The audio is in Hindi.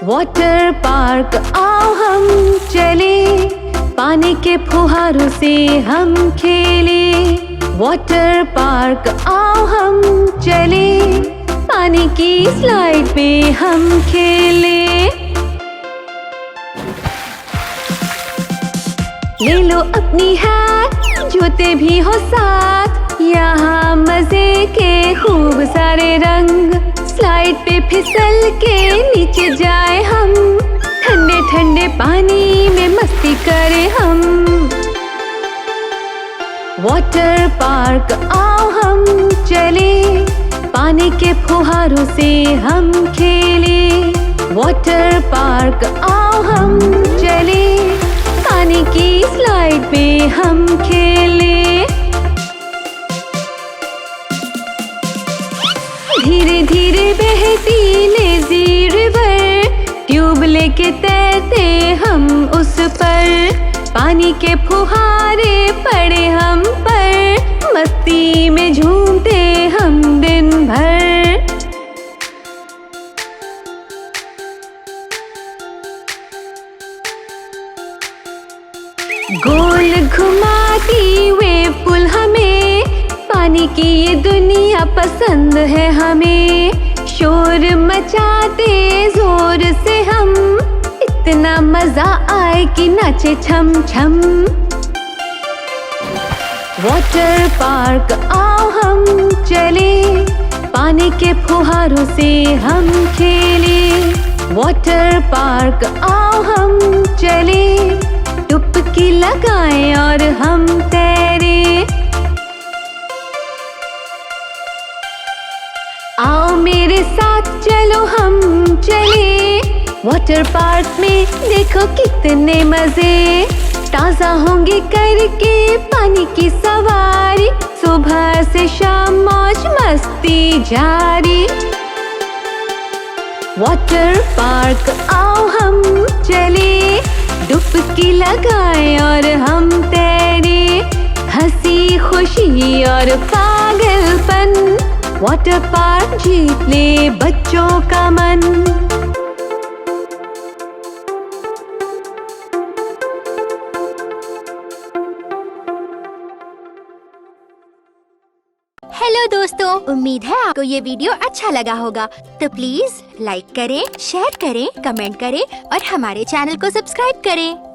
वाटर पार्क आओ हम चले, पानी के फुहारों से हम खेले। वाटर पार्क आओ हम चले, पानी की स्लाइड पे हम खेले। ले लो अपनी हैट, जूते भी हो साथ, यहाँ मजे के खूब सारे रंग। स्लाइड पे फिसल के नीचे जाए हम, ठंडे ठंडे पानी में मस्ती करें हम। वाटर पार्क आओ हम चले, पानी के फुहारों से हम खेले। वाटर पार्क आओ हम चले, पानी की स्लाइड पे हम खेले। धीरे धीरे बहती लेजी रिवर, ट्यूब लेके तैरते हम उस पर। पानी के फुहारे पड़े हम पर, मस्ती में झूमते हम दिन भर। गोल घुमाती वेव पूल हमें, पानी की ये दुनिया पसंद है हमें। शोर मचाते जोर से हम, इतना मजा आए कि नाचे छम छम। वाटर पार्क आओ हम चले, पानी के फुहारों से हम खेले। वाटर पार्क आओ हम चले, डुबकी लगाएं और हम तैरे। आओ मेरे साथ चलो हम चले, वाटर पार्क में देखो कितने मजे। ताजा होंगे करके पानी की सवारी, सुबह से शाम मौज मस्ती जारी। वाटर पार्क आओ हम चले, डुबकी लगाएं और हम तैरे। हंसी खुशी और पागलपन, वाटर पार्क जीत ले बच्चों का मन। हेलो दोस्तों, उम्मीद है आपको ये वीडियो अच्छा लगा होगा। तो प्लीज लाइक करें, शेयर करें, कमेंट करें और हमारे चैनल को सब्सक्राइब करें।